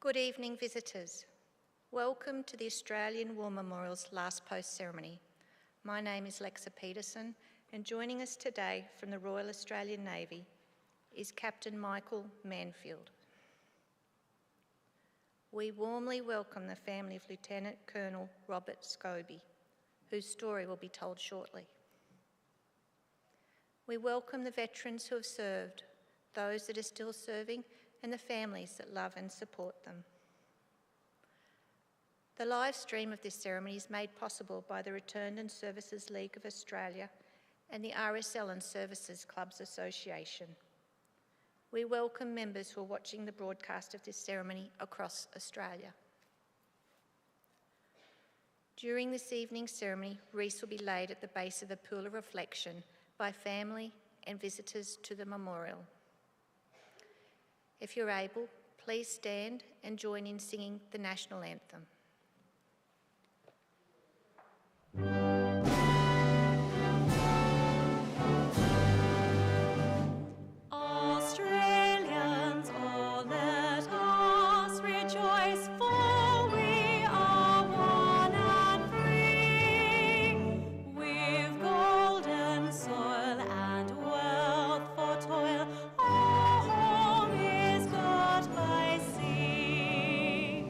Good evening, visitors. Welcome to the Australian War Memorial's last post ceremony. My name is Lexa Peterson, and joining us today from the Royal Australian Navy is Captain Michael Manfield. We warmly welcome the family of Lieutenant Colonel Robert Scobie, whose story will be told shortly. We welcome the veterans who have served, those that are still serving, and the families that love and support them. The live stream of this ceremony is made possible by the Returned and Services League of Australia and the RSL and Services Clubs Association. We welcome members who are watching the broadcast of this ceremony across Australia. During this evening's ceremony, wreaths will be laid at the base of the Pool of Reflection by family and visitors to the memorial. If you're able, please stand and join in singing the national anthem. Australians, oh, let us rejoice, for we are one and free. We've golden soil and wealth for toil. Our home is got by sea.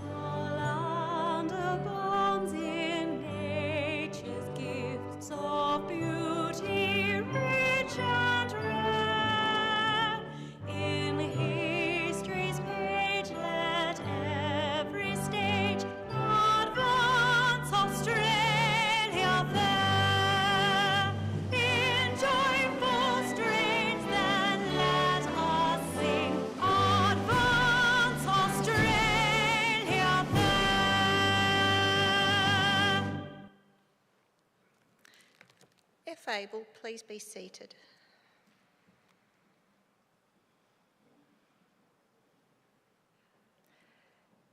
Our land abounds in nature's gifts of beauty, rich and rare. In history's page, let every stage advance Australia fair. In joyful strains, then let us sing, advance Australia fair. If able, please be seated.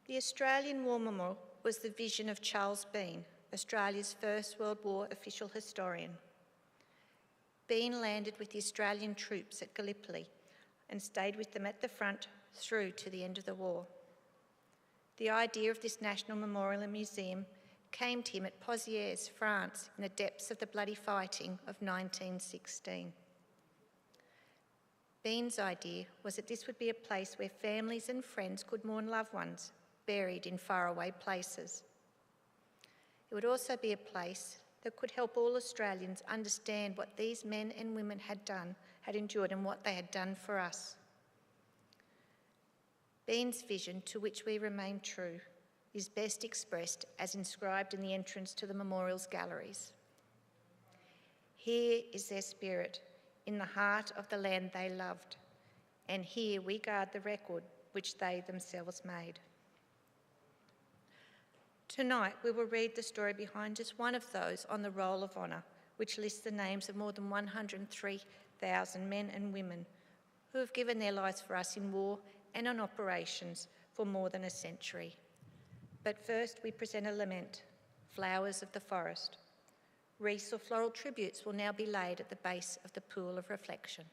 The Australian War Memorial was the vision of Charles Bean, Australia's First World War official historian. Bean landed with the Australian troops at Gallipoli and stayed with them at the front through to the end of the war. The idea of this national memorial and museum came to him at Pozières, France, in the depths of the bloody fighting of 1916. Bean's idea was that this would be a place where families and friends could mourn loved ones buried in faraway places. It would also be a place that could help all Australians understand what these men and women had done, had endured, and what they had done for us. Bean's vision, to which we remain true, is best expressed as inscribed in the entrance to the memorial's galleries. Here is their spirit, in the heart of the land they loved, and here we guard the record which they themselves made. Tonight we will read the story behind just one of those on the Roll of Honour, which lists the names of more than 103,000 men and women who have given their lives for us in war and on operations for more than a century. But first we present a lament, Flowers of the Forest. Wreaths or floral tributes will now be laid at the base of the Pool of Reflection.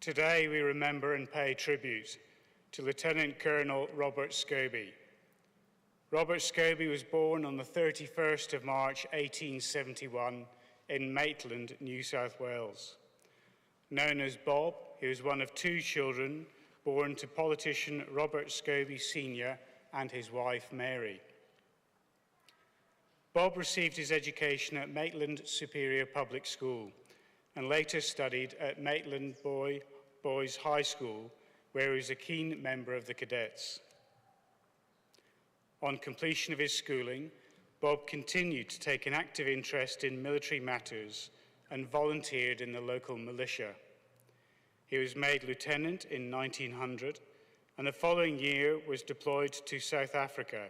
Today we remember and pay tribute to Lieutenant Colonel Robert Scobie. Robert Scobie was born on the 31st of March 1871 in Maitland, New South Wales. Known as Bob, he was one of two children born to politician Robert Scobie Sr. and his wife Mary. Bob received his education at Maitland Superior Public School and later studied at Maitland Boys High School, where he was a keen member of the cadets. On completion of his schooling, Bob continued to take an active interest in military matters and volunteered in the local militia. He was made lieutenant in 1900 and the following year was deployed to South Africa,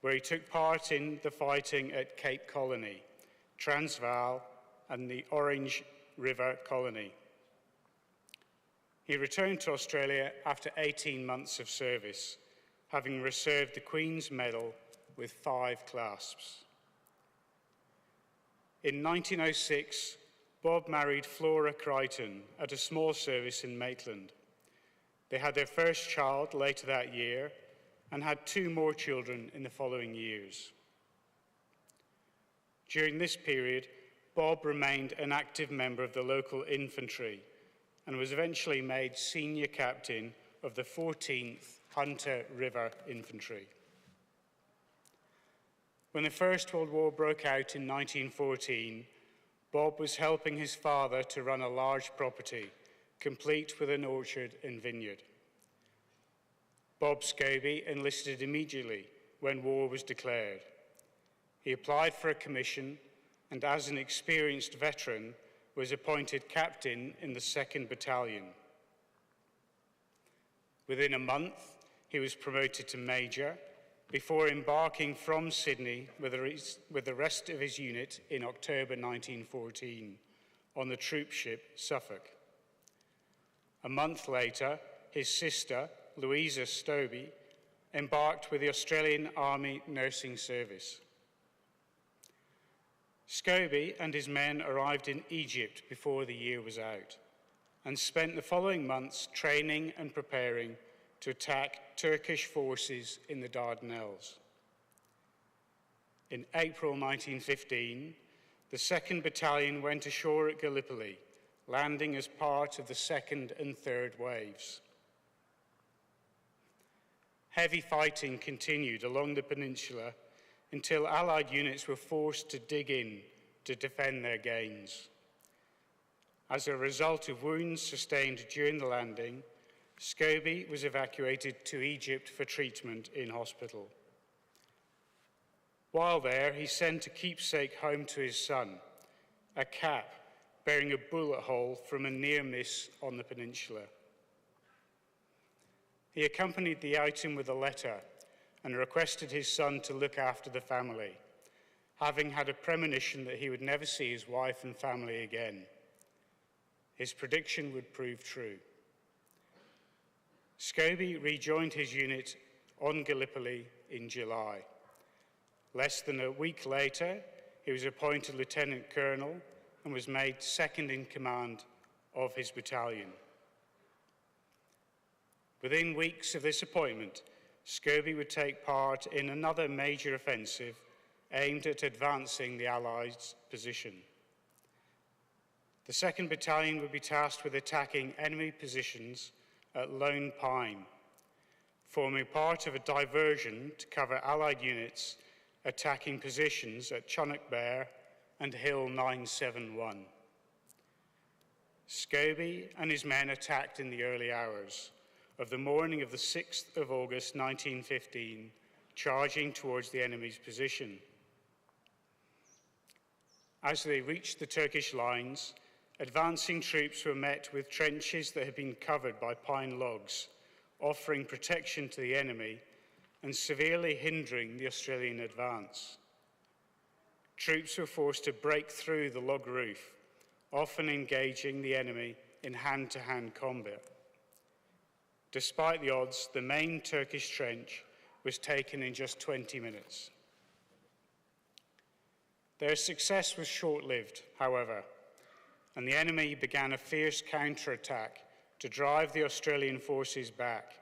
where he took part in the fighting at Cape Colony, Transvaal and the Orange River Colony. He returned to Australia after 18 months of service, having received the Queen's Medal with 5 clasps. In 1906, Bob married Flora Crichton at a small service in Maitland. They had their first child later that year and had 2 more children in the following years. During this period, Bob remained an active member of the local infantry and was eventually made senior captain of the 14th Hunter River Infantry. When the First World War broke out in 1914, Bob was helping his father to run a large property, complete with an orchard and vineyard. Bob Scobie enlisted immediately when war was declared. He applied for a commission and, as an experienced veteran, was appointed captain in the 2nd Battalion. Within a month, he was promoted to major before embarking from Sydney with the rest of his unit in October 1914 on the troop ship Suffolk. A month later, his sister, Louisa Scobie, embarked with the Australian Army Nursing Service. Scobie and his men arrived in Egypt before the year was out and spent the following months training and preparing to attack Turkish forces in the Dardanelles. In April 1915, the 2nd Battalion went ashore at Gallipoli, landing as part of the 2nd and 3rd waves. Heavy fighting continued along the peninsula until Allied units were forced to dig in to defend their gains. As a result of wounds sustained during the landing, Scobie was evacuated to Egypt for treatment in hospital. While there, he sent a keepsake home to his son, a cap bearing a bullet hole from a near miss on the peninsula. He accompanied the item with a letter and requested his son to look after the family, having had a premonition that he would never see his wife and family again. His prediction would prove true. Scobie rejoined his unit on Gallipoli in July. Less than a week later, he was appointed Lieutenant Colonel and was made second in command of his battalion. Within weeks of this appointment, Scobie would take part in another major offensive aimed at advancing the Allies' position. The 2nd Battalion would be tasked with attacking enemy positions at Lone Pine, forming part of a diversion to cover Allied units attacking positions at Chunuk Bair and Hill 971. Scobie and his men attacked in the early hours of the morning of the 6th of August 1915, charging towards the enemy's position. As they reached the Turkish lines, advancing troops were met with trenches that had been covered by pine logs, offering protection to the enemy and severely hindering the Australian advance. Troops were forced to break through the log roof, often engaging the enemy in hand-to-hand combat. Despite the odds, the main Turkish trench was taken in just 20 minutes. Their success was short-lived, however, and the enemy began a fierce counterattack to drive the Australian forces back.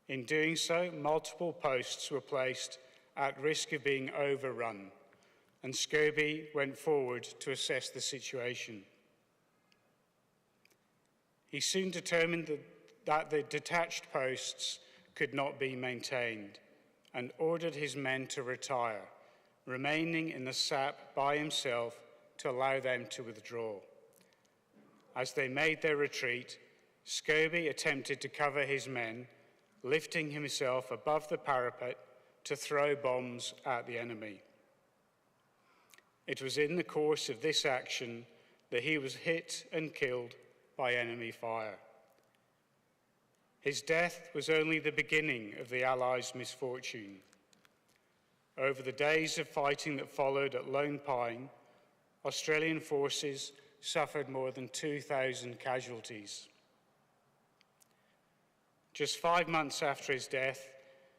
In doing so, multiple posts were placed at risk of being overrun, and Scobie went forward to assess the situation. He soon determined that the detached posts could not be maintained and ordered his men to retire, remaining in the sap by himself to allow them to withdraw. As they made their retreat, Scobie attempted to cover his men, lifting himself above the parapet to throw bombs at the enemy. It was in the course of this action that he was hit and killed by enemy fire. His death was only the beginning of the Allies' misfortune. Over the days of fighting that followed at Lone Pine, Australian forces suffered more than 2,000 casualties. Just 5 months after his death,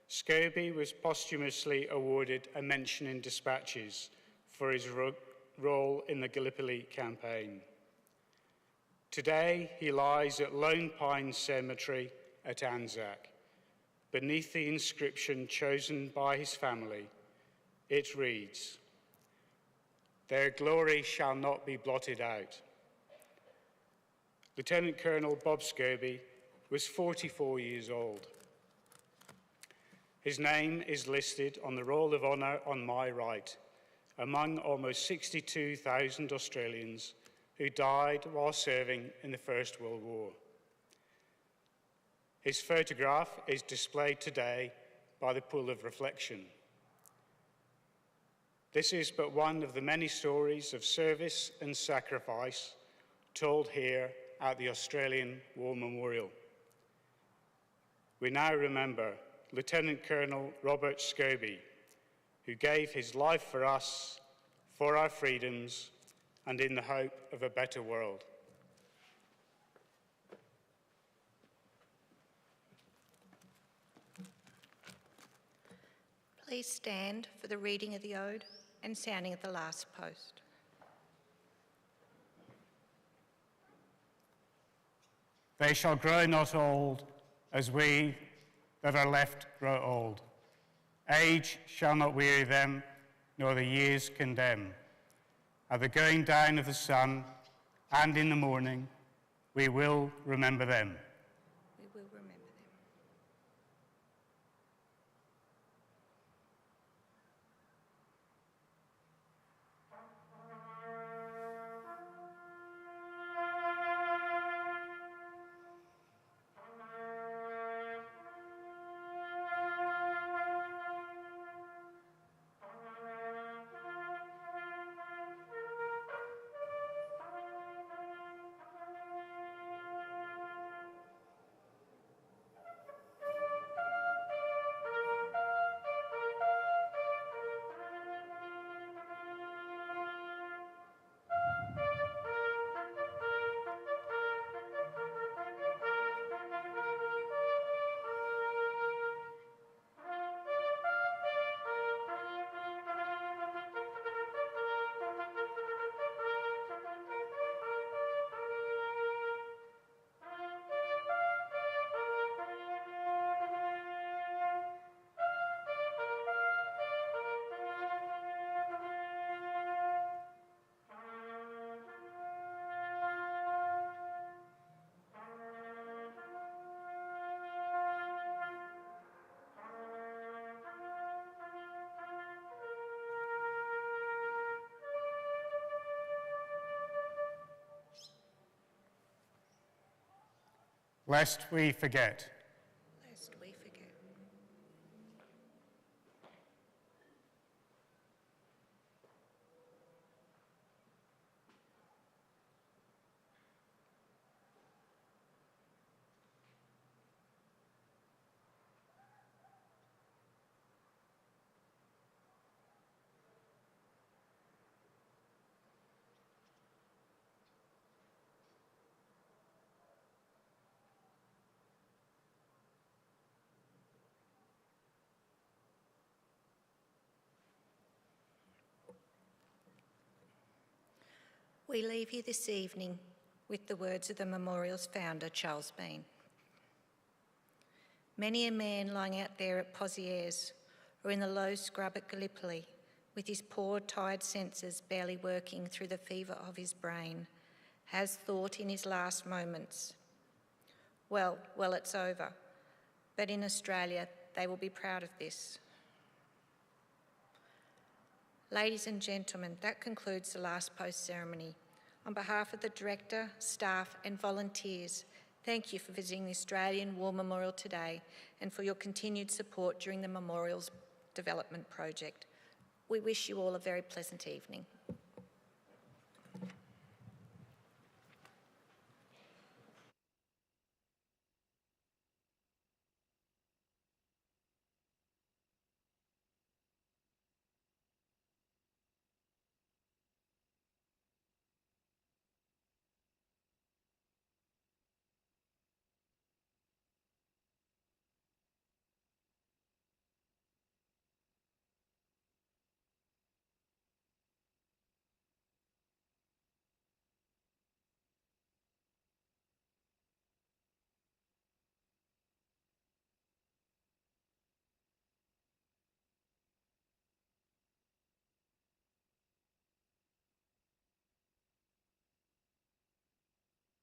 Scobie was posthumously awarded a mention in dispatches for his role in the Gallipoli campaign. Today, he lies at Lone Pine Cemetery at Anzac. Beneath the inscription chosen by his family, it reads, "Their glory shall not be blotted out." Lieutenant Colonel Bob Scobie was 44 years old. His name is listed on the Roll of Honour on my right, among almost 62,000 Australians who died while serving in the First World War. His photograph is displayed today by the Pool of Reflection. This is but one of the many stories of service and sacrifice told here at the Australian War Memorial. We now remember Lieutenant Colonel Robert Scobie, who gave his life for us, for our freedoms, and in the hope of a better world. Please stand for the reading of the ode and sounding of the last post. They shall grow not old as we that are left grow old. Age shall not weary them, nor the years condemn. At the going down of the sun and in the morning, we will remember them. We will remember them. Lest we forget. Lest we forget. We leave you this evening with the words of the memorial's founder, Charles Bean. Many a man lying out there at Pozieres or in the low scrub at Gallipoli, with his poor, tired senses barely working through the fever of his brain, has thought in his last moments, well, it's over. But in Australia, they will be proud of this. Ladies and gentlemen, that concludes the last post ceremony. On behalf of the Director, staff and volunteers, thank you for visiting the Australian War Memorial today and for your continued support during the Memorial's development project. We wish you all a very pleasant evening.